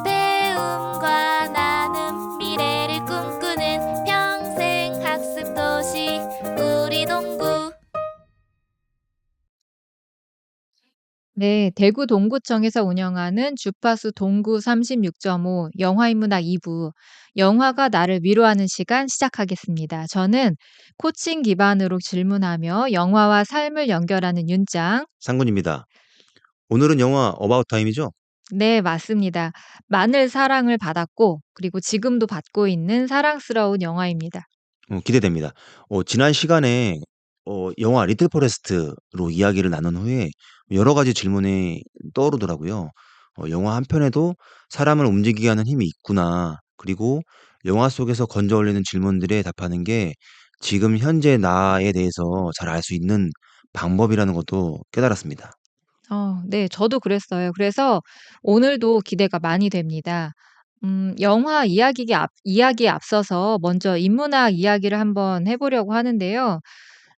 배움과 나눔 미래를 꿈꾸는 평생 학습 도시 우리 동구. 네, 대구 동구청에서 운영하는 주파수 동구 36.5 영화인문학 2부 영화가 나를 위로하는 시간 시작하겠습니다. 저는 코칭 기반으로 질문하며 영화와 삶을 연결하는 윤짱. 상군입니다. 오늘은 영화 어바웃 타임이죠? 네, 맞습니다. 많은 사랑을 받았고 그리고 지금도 받고 있는 사랑스러운 영화입니다. 기대됩니다. 지난 시간에 영화 리틀 포레스트로 이야기를 나눈 후에 여러 가지 질문이 떠오르더라고요. 영화 한 편에도 사람을 움직이게 하는 힘이 있구나. 그리고 영화 속에서 건져 올리는 질문들에 답하는 게 지금 현재 나에 대해서 잘 알 수 있는 방법이라는 것도 깨달았습니다. 네, 저도 그랬어요. 그래서 오늘도 기대가 많이 됩니다. 영화 이야기에 앞서서 먼저 인문학 이야기를 한번 해 보려고 하는데요.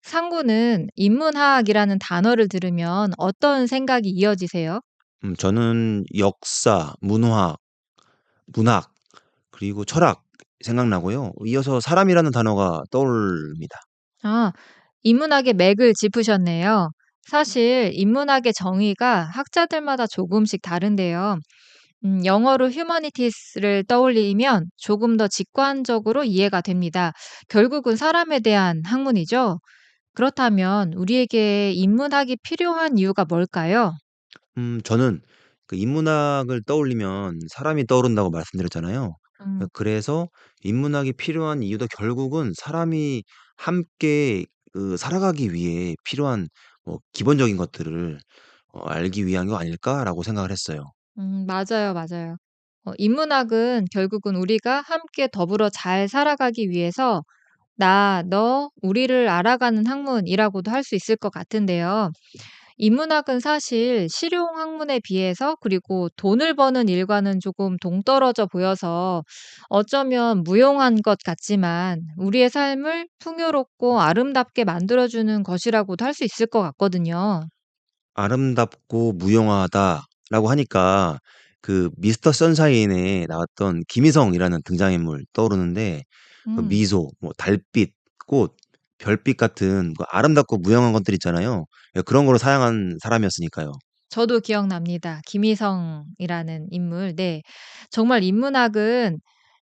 상구는 인문학이라는 단어를 들으면 어떤 생각이 이어지세요? 저는 역사, 문학, 그리고 철학 생각나고요. 이어서 사람이라는 단어가 떠오릅니다. 아, 인문학의 맥을 짚으셨네요. 사실 인문학의 정의가 학자들마다 조금씩 다른데요. 영어로 휴머니티스를 떠올리면 조금 더 직관적으로 이해가 됩니다. 결국은 사람에 대한 학문이죠. 그렇다면 우리에게 인문학이 필요한 이유가 뭘까요? 저는 그 인문학을 떠올리면 사람이 떠오른다고 말씀드렸잖아요. 음. 그래서 인문학이 필요한 이유도 결국은 사람이 함께 살아가기 위해 필요한 기본적인 것들을 알기 위한 거 아닐까라고 생각을 했어요. 맞아요, 맞아요. 인문학은 결국은 우리가 함께 더불어 잘 살아가기 위해서 나, 너, 우리를 알아가는 학문이라고도 할 수 있을 것 같은데요. 인문학은 사실 실용 학문에 비해서 그리고 돈을 버는 일과는 조금 동떨어져 보여서 어쩌면 무용한 것 같지만 우리의 삶을 풍요롭고 아름답게 만들어주는 것이라고도 할 수 있을 것 같거든요. 아름답고 무용하다라고 하니까 그 미스터 선샤인에 나왔던 김희성이라는 등장인물 떠오르는데 음. 미소, 달빛, 꽃, 별빛 같은 그 아름답고 무용한 것들 있잖아요. 그런 거로 사양한 사람이었으니까요. 저도 기억납니다. 김희성이라는 인물. 네. 정말 인문학은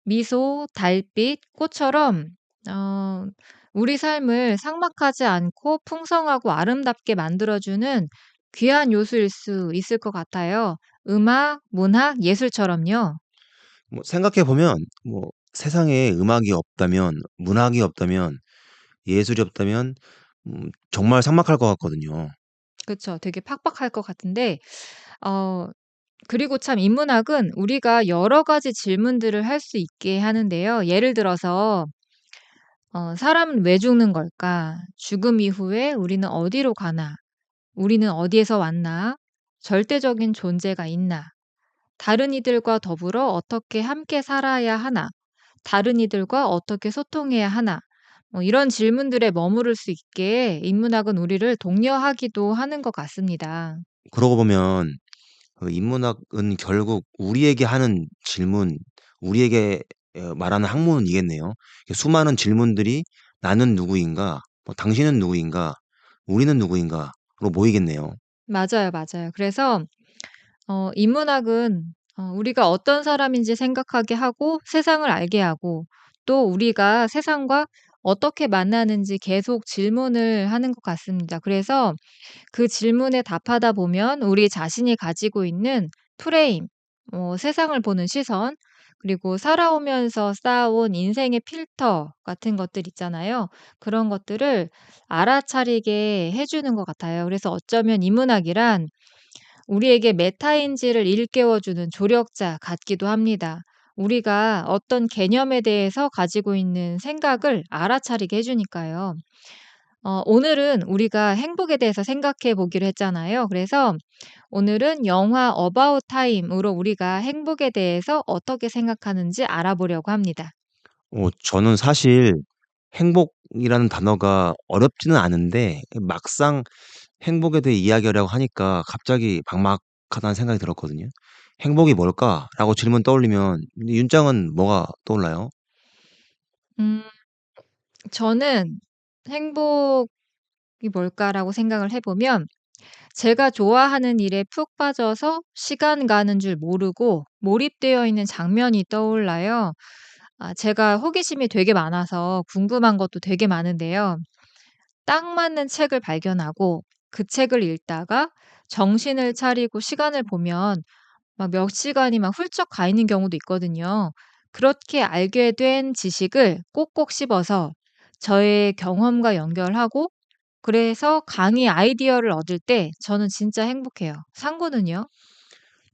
미소, 달빛, 꽃처럼 어 우리 삶을 삭막하지 않고 풍성하고 아름답게 만들어주는 귀한 요소일 수 있을 것 같아요. 음악, 문학, 예술처럼요. 생각해 보면 세상에 음악이 없다면, 문학이 없다면, 예술이 없다면 정말 삭막할 것 같거든요. 그쵸. 되게 팍팍할 것 같은데 어 그리고 참 인문학은 우리가 여러 가지 질문들을 할 수 있게 하는데요. 예를 들어서 '사람은 왜 죽는 걸까? 죽음 이후에 우리는 어디로 가나? 우리는 어디에서 왔나? 절대적인 존재가 있나? 다른 이들과 더불어 어떻게 함께 살아야 하나? 다른 이들과 어떻게 소통해야 하나?' 이런 질문들에 머무를 수 있게 인문학은 우리를 독려하기도 하는 것 같습니다. 그러고 보면 그 인문학은 결국 우리에게 하는 질문, 우리에게 말하는 학문이겠네요. 수많은 질문들이 '나는 누구인가? 당신은 누구인가? 우리는 누구인가?'로 모이겠네요. 맞아요, 맞아요. 그래서 인문학은 우리가 어떤 사람인지 생각하게 하고 세상을 알게 하고 또 우리가 세상과 어떻게 만나는지 계속 질문을 하는 것 같습니다. 그래서 그 질문에 답하다 보면 우리 자신이 가지고 있는 프레임, 세상을 보는 시선, 그리고 살아오면서 쌓아온 인생의 필터 같은 것들 있잖아요. 그런 것들을 알아차리게 해 주는 것 같아요. 그래서 어쩌면 인문학이란 우리에게 메타인지를 일깨워 주는 조력자 같기도 합니다. 우리가 어떤 개념에 대해서 가지고 있는 생각을 알아차리게 해 주니까요. 오늘은 우리가 행복에 대해서 생각해 보기로 했잖아요. 그래서 오늘은 영화 어바웃 타임으로 우리가 행복에 대해서 어떻게 생각하는지 알아보려고 합니다. 저는 사실 행복이라는 단어가 어렵지는 않은데 막상 행복에 대해 이야기하려고 하니까 갑자기 막막하다는 생각이 들었거든요. "행복이 뭘까?"라고 질문 떠올리면 윤장은 뭐가 떠올라요? 음 저는 '행복이 뭘까?'라고 생각을 해 보면 제가 좋아하는 일에 푹 빠져서 시간 가는 줄 모르고 몰입되어 있는 장면이 떠올라요. 제가 호기심이 되게 많아서 궁금한 것도 되게 많은데요. 딱 맞는 책을 발견하고 그 책을 읽다가 정신을 차리고 시간을 보면 막 몇 시간이 막 훌쩍 가 있는 경우도 있거든요. 그렇게 알게 된 지식을 꼭꼭 씹어서 저의 경험과 연결하고 그래서 강의 아이디어를 얻을 때 저는 진짜 행복해요. 상구는요?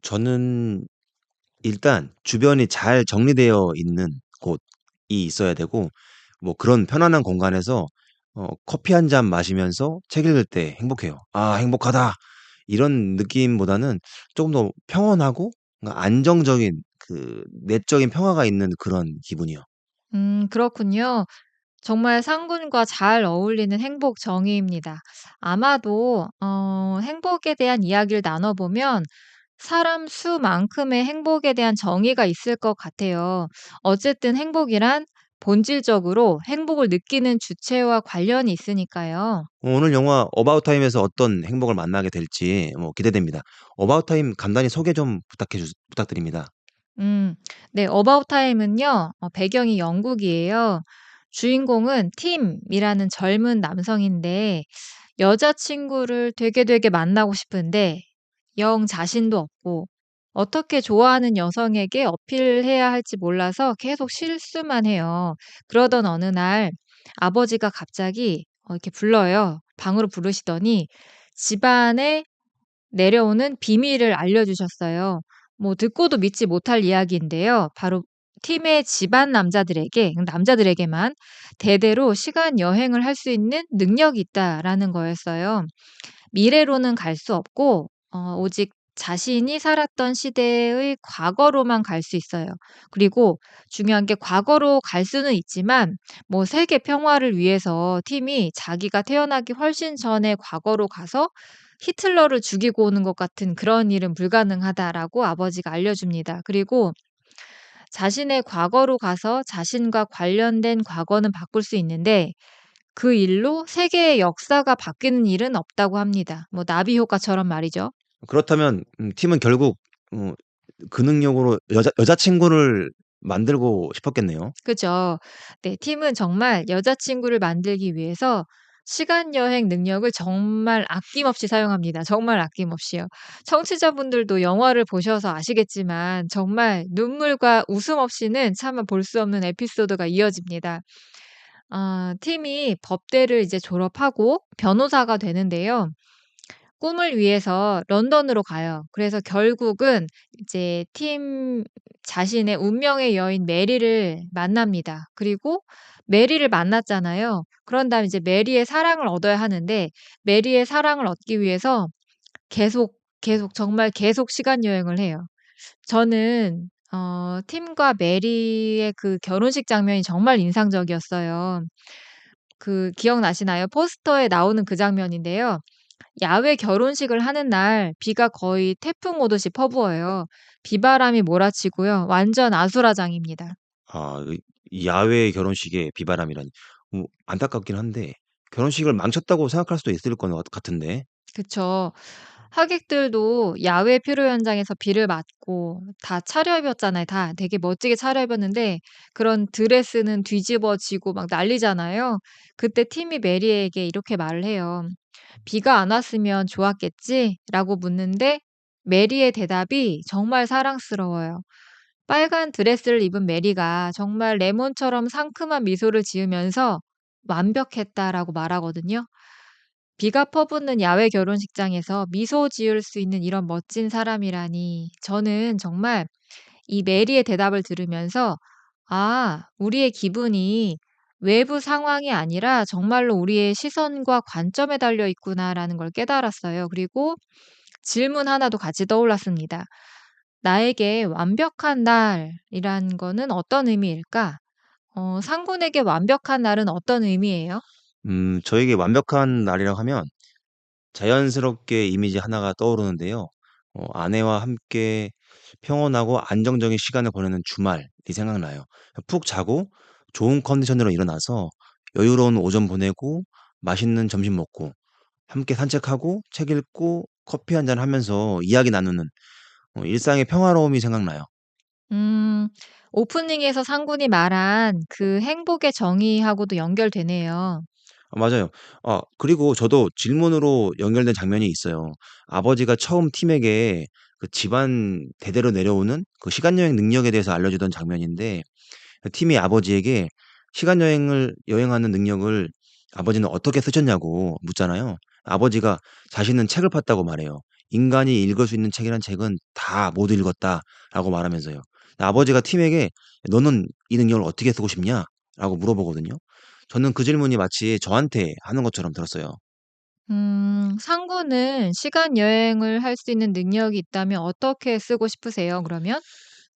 저는 일단 주변이 잘 정리되어 있는 곳이 있어야 되고 뭐 그런 편안한 공간에서 커피 한 잔 마시면서 책 읽을 때 행복해요. '아 행복하다.' 이런 느낌보다는 쪼금 더 평온하고 뭔가 안정적인 그 내적인 평화가 있는 그런 기분이요. 그렇군요. 정말 상군과 잘 어울리는 행복 정의입니다. 아마도 행복에 대한 이야기를 나눠 보면 사람 수만큼의 행복에 대한 정의가 있을 것 같아요. 어쨌든 행복이란 본질적으로 행복을 느끼는 주체와 관련이 있으니까요. 오늘 영화 어바웃 타임에서 어떤 행복을 만나게 될지 기대됩니다. 어바웃 타임 간단히 소개 좀 부탁드립니다. 음. 네. 어바웃 타임은요. 배경이 영국이에요. 주인공은 팀이라는 젊은 남성인데 여자친구를 되게 만나고 싶은데 영 자신도 없고 어떻게 좋아하는 여성에게 어필해야 할지 몰라서 계속 실수만 해요. 그러던 어느 날 아버지가 갑자기 이렇게 불러요. 방으로 부르시더니 집안에 내려오는 비밀을 알려주셨어요. 뭐 듣고도 믿지 못할 이야기인데요. 바로 팀의 집안 남자들에게만 대대로 시간 여행을 할 수 있는 능력이 있다라는 거였어요. 미래로는 갈 수 없고 오직 자신이 살았던 시대의 과거로만 갈 수 있어요. 그리고 중요한 게 과거로 갈 수는 있지만 뭐 세계 평화를 위해서 팀이 자기가 태어나기 훨씬 전에 과거로 가서 히틀러를 죽이고 오는 것 같은 그런 일은 불가능하다라고 아버지가 알려줍니다. 그리고 자신의 과거로 가서 자신과 관련된 과거는 바꿀 수 있는데 그 일로 세계의 역사가 바뀌는 일은 없다고 합니다. 뭐 나비 효과처럼 말이죠. 그렇다면 팀은 결국 어 그 능력으로 여자친구를 만들고 싶었겠네요. 그죠. 네. 팀은 정말 여자친구를 만들기 위해서 시간 여행 능력을 정말 아낌없이 사용합니다. 정말 아낌없이요. 청취자분들도 영화를 보셔서 아시겠지만 정말 눈물과 웃음 없이는 차마 볼 수 없는 에피소드가 이어집니다. 팀이 법대를 이제 졸업하고 변호사가 되는데요. 꿈을 위해서 런던으로 가요. 그래서 결국은 이제 팀 자신의 운명의 여인 메리를 만납니다. 그리고 메리를 만났잖아요. 그런 다음에 이제 메리의 사랑을 얻어야 하는데 메리의 사랑을 얻기 위해서 계속 정말 계속 시간 여행을 해요. 저는 팀과 메리의 그 결혼식 장면이 정말 인상적이었어요. 그 기억나시나요? 포스터에 나오는 그 장면인데요. 야외 결혼식을 하는 날 비가 거의 태풍 오듯이 퍼부어요. 비바람이 몰아치고요. 완전 아수라장입니다. 이 야외 결혼식에 비바람이라니. 안타깝긴 한데 결혼식을 망쳤다고 생각할 수도 있을 것 같은데. 그쵸. 하객들도 야외 피로 현장에서 비를 맞고 다 차려입었잖아요. 다 되게 멋지게 차려입었는데 그런 드레스는 뒤집어지고 막 난리잖아요. 그때 팀이 메리에게 이렇게 말을 해요. "비가 안 왔으면 좋았겠지?"라고 묻는데 메리의 대답이 정말 사랑스러워요. 빨간 드레스를 입은 메리가 정말 레몬처럼 상큼한 미소를 지으면서 "완벽했다."라고 말하거든요. 비가 퍼붓는 야외 결혼식장에서 미소 지을 수 있는 이런 멋진 사람이라니 저는 정말 이 메리의 대답을 들으면서 '아 우리의 기분이 외부 상황이 아니라 정말로 우리의 시선과 관점에 달려 있구나.'라는 걸 깨달았어요. 그리고 질문 하나도 같이 떠올랐습니다. '나에게 완벽한 날이란 거는 어떤 의미일까?' 상군에게 완벽한 날은 어떤 의미예요? 저에게 완벽한 날이라고 하면 자연스럽게 이미지 하나가 떠오르는데요. 아내와 함께 평온하고 안정적인 시간을 보내는 주말이 생각나요. 푹 자고 좋은 컨디션으로 일어나서 여유로운 오전 보내고 맛있는 점심 먹고 함께 산책하고 책 읽고 커피 한잔 하면서 이야기 나누는 일상의 평화로움이 생각나요. 음, 오프닝에서 상군이 말한 그 행복의 정의하고도 연결되네요. 맞아요. 그리고 저도 질문으로 연결된 장면이 있어요. 아버지가 처음 팀에게 그 집안 대대로 내려오는 그 시간 여행 능력에 대해서 알려주던 장면인데 그 팀이 아버지에게 시간 여행을 여행하는 능력을 아버지는 어떻게 쓰셨냐고 묻잖아요. 아버지가 자신은 책을 팠다고 말해요. "인간이 읽을 수 있는 책이란 책은 다 못 읽었다."라고 말하면서요. 아버지가 팀에게 "너는 이 능력을 어떻게 쓰고 싶냐?"라고 물어보거든요. 저는 그 질문이 마치 저한테 하는 것처럼 들었어요. 상군은 시간 여행을 할 수 있는 능력이 있다면 어떻게 쓰고 싶으세요, 그러면?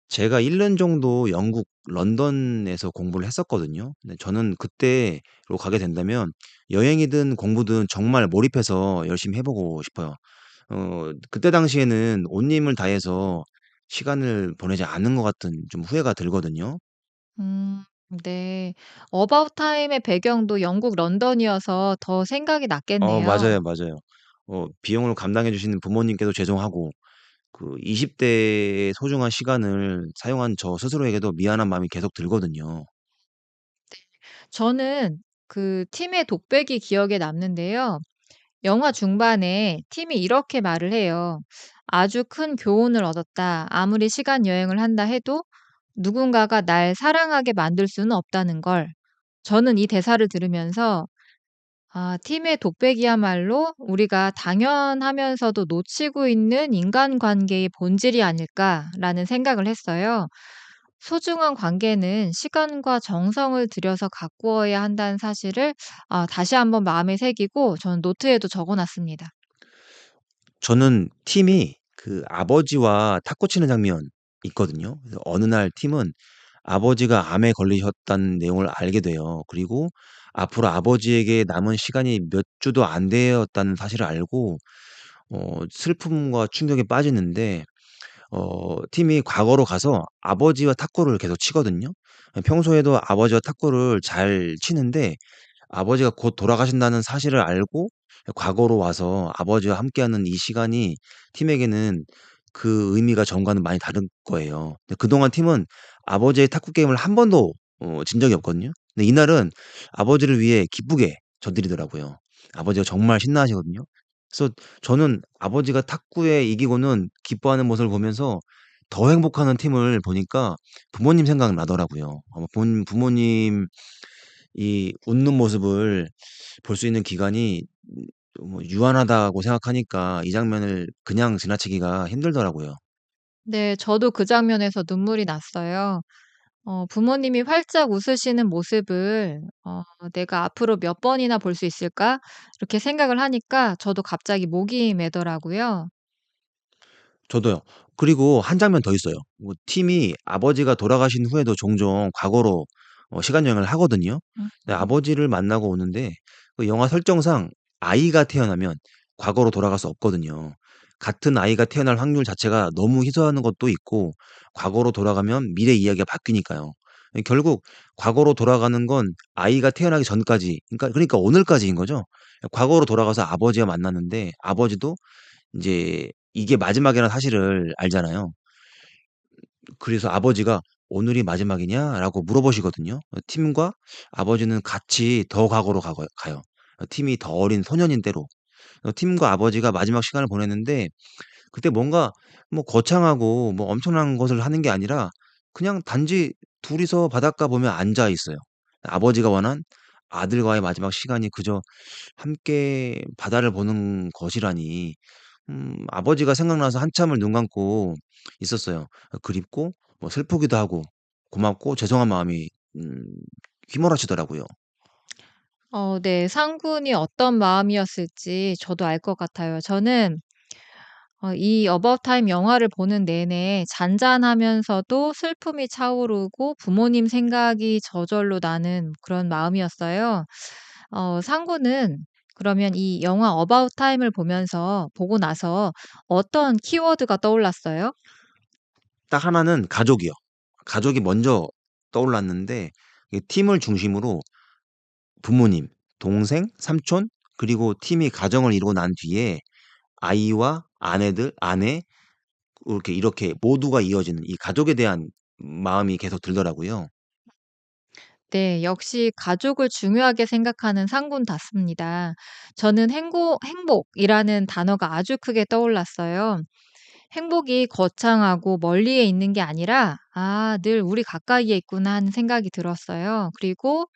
제가 1년 정도 영국 런던에서 공부를 했었거든요. 근데 저는 그때로 가게 된다면 여행이든 공부든 정말 몰입해서 열심히 해 보고 싶어요. 그때 당시에는 온 힘을 다해서 시간을 보내지 않은 것 같은 좀 후회가 들거든요. 음, 네. 어바웃 타임의 배경도 영국 런던이어서 더 생각이 났겠네요. 맞아요, 맞아요. 비용을 감당해 주시는 부모님께도 죄송하고 20 대의 소중한 시간을 사용한 저 스스로에게도 미안한 마음이 계속 들거든요. 저는 그 팀의 독백이 기억에 남는데요. 영화 중반에 팀이 이렇게 말을 해요. "아주 큰 교훈을 얻었다. 아무리 시간 여행을 한다 해도 누군가가 날 사랑하게 만들 수는 없다는 걸." 저는 이 대사를 들으면서 '아, 팀의 독백이야말로 우리가 당연하면서도 놓치고 있는 인간관계의 본질이 아닐까.'라는 생각을 했어요. 소중한 관계는 시간과 정성을 들여서 가꾸어야 한다는 사실을 다시 한번 마음에 새기고 저는 노트에도 적어 놨습니다. 저는 팀이 그 아버지와 탁구 치는 장면 있거든요. 그래서 어느 날 팀은 아버지가 암에 걸리셨다는 내용을 알게 돼요. 그리고 앞으로 아버지에게 남은 시간이 몇 주도 안 되었다는 사실을 알고 슬픔과 충격에 빠지는데 팀이 과거로 가서 아버지와 탁구를 계속 치거든요. 평소에도 아버지와 탁구를 잘 치는데 아버지가 곧 돌아가신다는 사실을 알고 과거로 와서 아버지와 함께하는 이 시간이 팀에게는 그 의미가 전과는 많이 다른 거예요. 근데 그동안 팀은 아버지의 탁구 게임을 한 번도 진 적이 없거든요. 근데 이날은 아버지를 위해 기쁘게 저들이더라고요. 아버지가 정말 신나하시거든요. 그래서 저는 아버지가 탁구에 이기고는 기뻐하는 모습을 보면서 더 행복해하는 팀을 보니까 부모님 생각나더라고요. 부모님 이 웃는 모습을 볼 수 있는 기간이 유한하다고 생각하니까 이 장면을 그냥 지나치기가 힘들더라고요. 네. 저도 그 장면에서 눈물이 났어요. 부모님이 활짝 웃으시는 모습을 '내가 앞으로 몇 번이나 볼 수 있을까?' 이렇게 생각을 하니까 저도 갑자기 목이 메더라고요. 저도요. 그리고 한 장면 더 있어요. 팀이 아버지가 돌아가신 후에도 종종 과거로 시간 여행을 하거든요. 근데 음. 아버지를 만나고 오는데 그 영화 설정상 아이가 태어나면 과거로 돌아갈 수 없거든요. 같은 아이가 태어날 확률 자체가 너무 희소하는 것도 있고 과거로 돌아가면 미래 이야기가 바뀌니까요. 결국 과거로 돌아가는 건 아이가 태어나기 전까지 그러니까 오늘까지인 거죠. 과거로 돌아가서 아버지와 만났는데 아버지도 인제 이게 마지막이라는 사실을 알잖아요. 그래서 아버지가 "오늘이 마지막이냐?"라고 물어보시거든요. 팀과 아버지는 같이 더 과거로 가요. 팀이 더 어린 소년인 때로. 팀과 아버지가 마지막 시간을 보내는데 그때 뭔가 뭐 거창하고 뭐 엄청난 것을 하는 게 아니라 그냥 단지 둘이서 바닷가 보며 앉아 있어요. 아버지가 원한 아들과의 마지막 시간이 그저 함께 바다를 보는 것이라니 아버지가 생각나서 한참을 눈 감고 있었어요. 그립고 뭐 슬프기도 하고 고맙고 죄송한 마음이 음 휘몰아치더라고요. 네. 상군이 어떤 마음이었을지 저도 알 것 같아요. 저는 이 어바웃 타임 영화를 보는 내내 잔잔하면서도 슬픔이 차오르고 부모님 생각이 저절로 나는 그런 마음이었어요. 상구는 그러면 이 영화 어바웃 타임을 보고 나서 어떤 키워드가 떠올랐어요? 딱 하나는 가족이요. 가족이 먼저 떠올랐는데 이 팀을 중심으로 부모님, 동생, 삼촌 그리고 팀이 가정을 이루고 난 뒤에 아이와 아내 이렇게 모두가 이어지는 이 가족에 대한 마음이 계속 들더라고요. 네, 역시 가족을 중요하게 생각하는 상군답습니다. 저는 행복이라는 단어가 아주 크게 떠올랐어요. 행복이 거창하고 멀리에 있는 게 아니라, 아, 늘 우리 가까이에 있구나 하는 생각이 들었어요. 그리고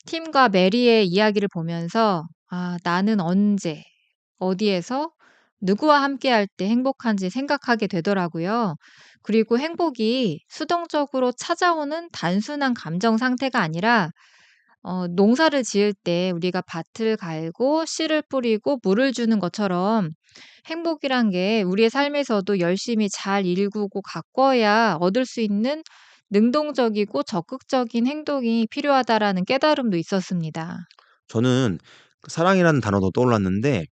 팀과 메리의 이야기를 보면서, 아, 나는 언제, 어디에서, 누구와 함께할 때 행복한지 생각하게 되더라고요. 그리고 행복이 수동적으로 찾아오는 단순한 감정 상태가 아니라 농사를 지을 때 우리가 밭을 갈고 씨를 뿌리고 물을 주는 것처럼 행복이란 게 우리의 삶에서도 열심히 잘 일구고 가꿔야 얻을 수 있는 능동적이고 적극적인 행동이 필요하다라는 깨달음도 있었습니다. 저는 그 사랑이라는 단어도 떠올랐는데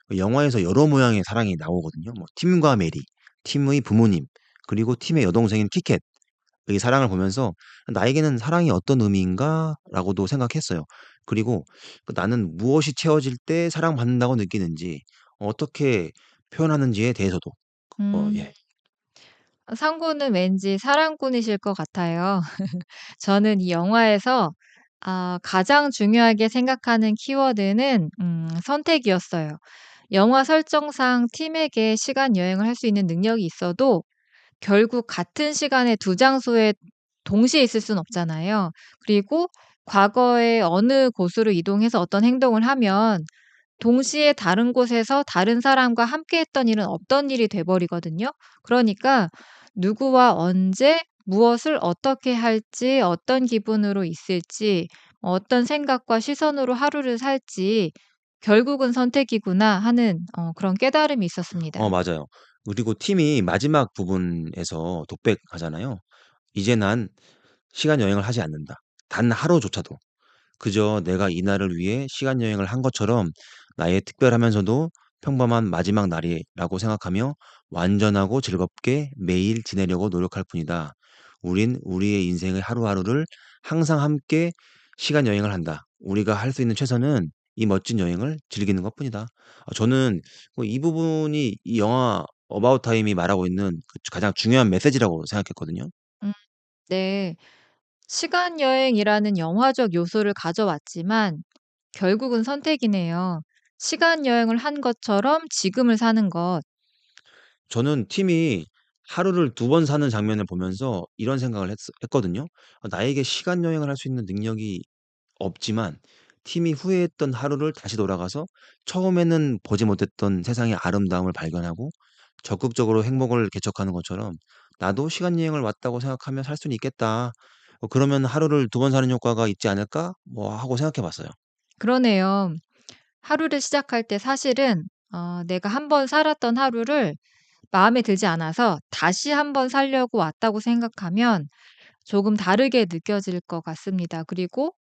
그 영화에서 여러 모양의 사랑이 나오거든요. 뭐 팀과 메리, 팀의 부모님, 그리고 팀의 여동생인 키캣. 이 사랑을 보면서 '나에게는 사랑이 어떤 의미인가?'라고도 생각했어요. 그리고 나는 무엇이 채워질 때 사랑받는다고 느끼는지 어떻게 표현하는지에 대해서도 음. 예. 상구는 왠지 사랑꾼이실 것 같아요. 저는 이 영화에서 가장 중요하게 생각하는 키워드는 선택이었어요. 영화 설정상 팀에게 시간 여행을 할 수 있는 능력이 있어도 결국 같은 시간에 두 장소에 동시에 있을 수는 없잖아요. 그리고 과거에 어느 곳으로 이동해서 어떤 행동을 하면 동시에 다른 곳에서 다른 사람과 함께했던 일은 없던 일이 돼 버리거든요. 그러니까 누구와 언제 무엇을 어떻게 할지 어떤 기분으로 있을지 어떤 생각과 시선으로 하루를 살지 '결국은 선택이구나.' 하는 그런 깨달음이 있었습니다. 맞아요. 그리고 팀이 마지막 부분에서 독백하잖아요. "이제 난 시간 여행을 하지 않는다. 단 하루조차도." 그저 내가 이날을 위해 시간 여행을 한 것처럼 나의 특별하면서도 평범한 마지막 날이라고 생각하며 완전하고 즐겁게 매일 지내려고 노력할 뿐이다. 우린 우리의 인생의 하루하루를 항상 함께 시간 여행을 한다. 우리가 할 수 있는 최선은 이 멋진 여행을 즐기는 것뿐이다. 저는 이 부분이 이 영화 어바웃 타임이 말하고 있는 그 가장 중요한 메시지라고 생각했거든요. 음 네. 시간 여행이라는 영화적 요소를 가져왔지만 결국은 선택이네요. 시간 여행을 한 것처럼 지금을 사는 것. 저는 팀이 하루를 두 번 사는 장면을 보면서 이런 생각을 했거든요. 나에게 시간 여행을 할 수 있는 능력이 없지만 팀이 후회했던 하루를 다시 돌아가서 처음에는 보지 못했던 세상의 아름다움을 발견하고 적극적으로 행복을 개척하는 것처럼 '나도 시간 여행을 왔다고 생각하며 살 수는 있겠다. 그러면 하루를 두 번 사는 효과가 있지 않을까?' 하고 생각해 봤어요. 그러네요. 하루를 시작할 때 사실은 내가 한번 살았던 하루를 마음에 들지 않아서 다시 한번 살려고 왔다고 생각하면 조금 다르게 느껴질 것 같습니다. 그리고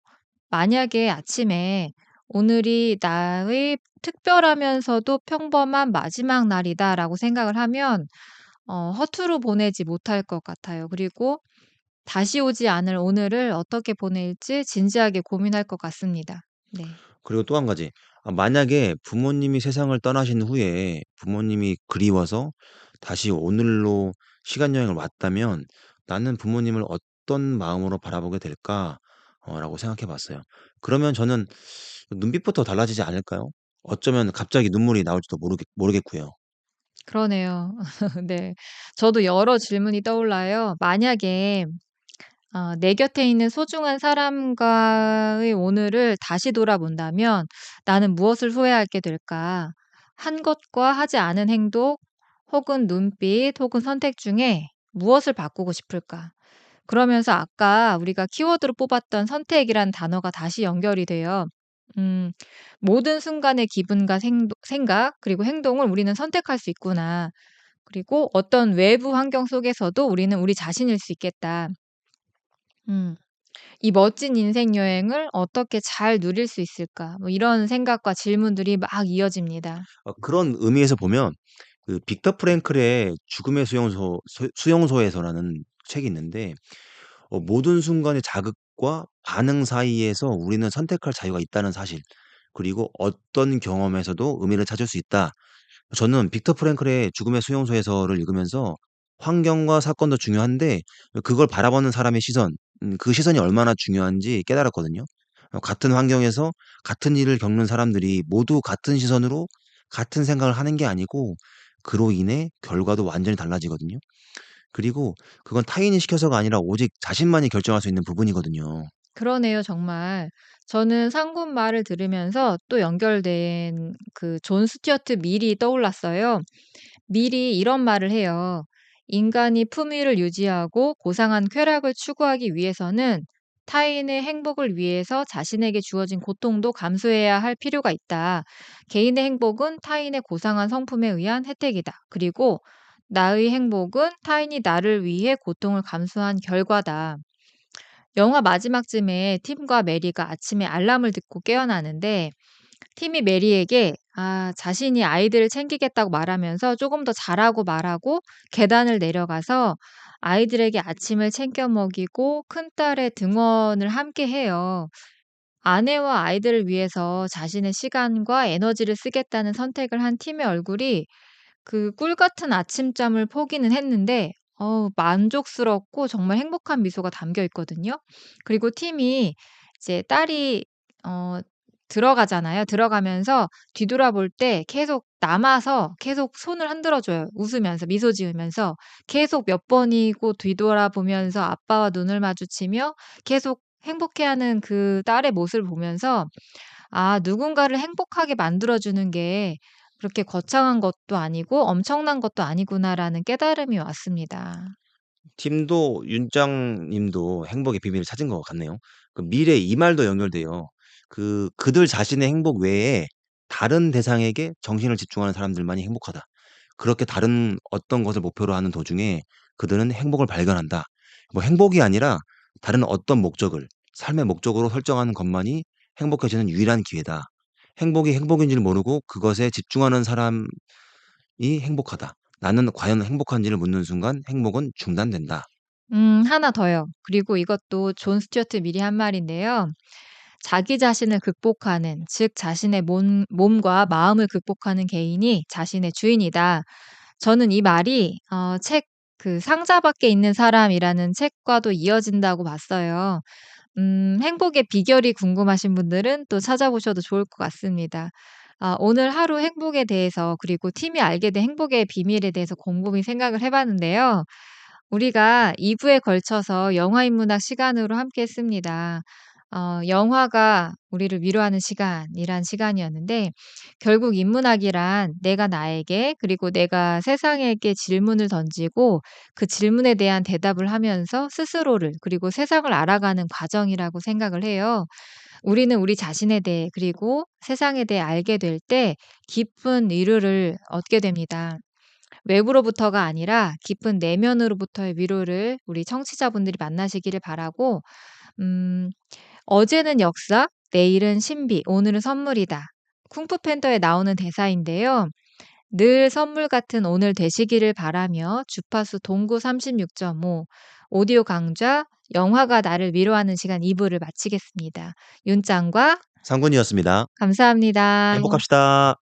만약에 아침에 '오늘이 나의 특별하면서도 평범한 마지막 날이다.'라고 생각을 하면 허투루 보내지 못할 것 같아요. 그리고 다시 오지 않을 오늘을 어떻게 보낼지 진지하게 고민할 것 같습니다. 네. 그리고 또 한 가지. 만약에 부모님이 세상을 떠나신 후에 부모님이 그리워서 다시 오늘로 시간 여행을 왔다면 '나는 부모님을 어떤 마음으로 바라보게 될까?' 라고 생각해 봤어요. 그러면 저는 눈빛부터 달라지지 않을까요? 어쩌면 갑자기 눈물이 나올지도 모르겠고요. 그러네요. 네. 저도 여러 질문이 떠올라요. 만약에 내 곁에 있는 소중한 사람과의 오늘을 다시 돌아본다면 '나는 무엇을 후회하게 될까?' 한 것과 하지 않은 행동 혹은 눈빛 혹은 선택 중에 무엇을 바꾸고 싶을까? 그러면서 아까 우리가 키워드로 뽑았던 선택이란 단어가 다시 연결이 돼요. 음 '모든 순간의 기분과 생각 그리고 행동을 우리는 선택할 수 있구나. 그리고 어떤 외부 환경 속에서도 우리는 우리 자신일 수 있겠다.' 음. '이 멋진 인생 여행을 어떻게 잘 누릴 수 있을까?' 뭐 이런 생각과 질문들이 막 이어집니다. 그런 의미에서 보면 그 빅터 프랭클의 죽음의 수용소에서라는 책이 있는데 모든 순간의 자극과 반응 사이에서 우리는 선택할 자유가 있다는 사실, 그리고 어떤 경험에서도 의미를 찾을 수 있다. 저는 빅터 프랭클의 죽음의 수용소에서를 읽으면서 환경과 사건도 중요한데 그걸 바라보는 사람의 시선, 그 시선이 얼마나 중요한지 깨달았거든요. 같은 환경에서 같은 일을 겪는 사람들이 모두 같은 시선으로 같은 생각을 하는 게 아니고 그로 인해 결과도 완전히 달라지거든요. 그리고 그건 타인이 시켜서가 아니라 오직 자신만이 결정할 수 있는 부분이거든요. 그러네요, 정말. 저는 상군 말을 들으면서 또 연결된 그 존 스튜어트 밀이 떠올랐어요. 밀이 이런 말을 해요. 인간이 품위를 유지하고 고상한 쾌락을 추구하기 위해서는 타인의 행복을 위해서 자신에게 주어진 고통도 감수해야 할 필요가 있다. 개인의 행복은 타인의 고상한 성품에 의한 혜택이다. 그리고 나의 행복은 타인이 나를 위해 고통을 감수한 결과다. 영화 마지막쯤에 팀과 메리가 아침에 알람을 듣고 깨어나는데 팀이 메리에게 자신이 아이들을 챙기겠다고 말하면서 조금 더 잘하고 말하고 계단을 내려가서 아이들에게 아침을 챙겨 먹이고 큰딸의 등원을 함께 해요. 아내와 아이들을 위해서 자신의 시간과 에너지를 쓰겠다는 선택을 한 팀의 얼굴이 그 꿀 같은 아침잠을 포기는 했는데 만족스럽고 정말 행복한 미소가 담겨 있거든요. 그리고 팀이 이제 딸이 어 들어가잖아요. 들어가면서 뒤돌아볼 때 계속 남아서 계속 손을 흔들어 줘요. 웃으면서 미소 지으면서 계속 몇 번이고 뒤돌아보면서 아빠와 눈을 마주치며 계속 행복해하는 그 딸의 모습을 보면서 '아 누군가를 행복하게 만들어 주는 게 그렇게 거창한 것도 아니고 엄청난 것도 아니구나.'라는 깨달음이 왔습니다. 팀도 윤짱님도 행복의 비밀을 찾은 것 같네요. 그 미래 이 말도 연결돼요. 그들 자신의 행복 외에 다른 대상에게 정신을 집중하는 사람들만이 행복하다. 그렇게 다른 어떤 것을 목표로 하는 도중에 그들은 행복을 발견한다. 뭐 행복이 아니라 다른 어떤 목적을 삶의 목적으로 설정하는 것만이 행복해지는 유일한 기회다. 행복이 행복인지를 모르고 그것에 집중하는 사람이 행복하다. 나는 과연 행복한지를 묻는 순간 행복은 중단된다. 하나 더요. 그리고 이것도 존 스튜어트 밀이 한 말인데요. 자기 자신을 극복하는, 즉 자신의 몸과 마음을 극복하는 개인이 자신의 주인이다. 저는 이 말이 책 그 상자 밖에 있는 사람이라는 책과도 이어진다고 봤어요. 행복의 비결이 궁금하신 분들은 또 찾아보셔도 좋을 것 같습니다. 오늘 하루 행복에 대해서 그리고 팀이 알게 된 행복의 비밀에 대해서 곰곰이 생각을 해 봤는데요. 우리가 2 부에 걸쳐서 영화 인문학 시간으로 함께 했습니다. 영화가 우리를 위로하는 시간이란 시간이었는데 결국 인문학이란 내가 나에게 그리고 내가 세상에게 질문을 던지고 그 질문에 대한 대답을 하면서 스스로를 그리고 세상을 알아가는 과정이라고 생각을 해요. 우리는 우리 자신에 대해 그리고 세상에 대해 알게 될 때 깊은 위로를 얻게 됩니다. 외부로부터가 아니라 깊은 내면으로부터의 위로를 우리 청취자분들이 만나시기를 바라고 음 어제는 역사, 내일은 신비, 오늘은 선물이다. 쿵푸 팬더에 나오는 대사인데요. 늘 선물 같은 오늘 되시기를 바라며 주파수 동구 36.5 오디오 강좌 영화가 나를 위로하는 시간 2 부를 마치겠습니다. 윤짱과 상군이었습니다. 감사합니다. 행복합시다.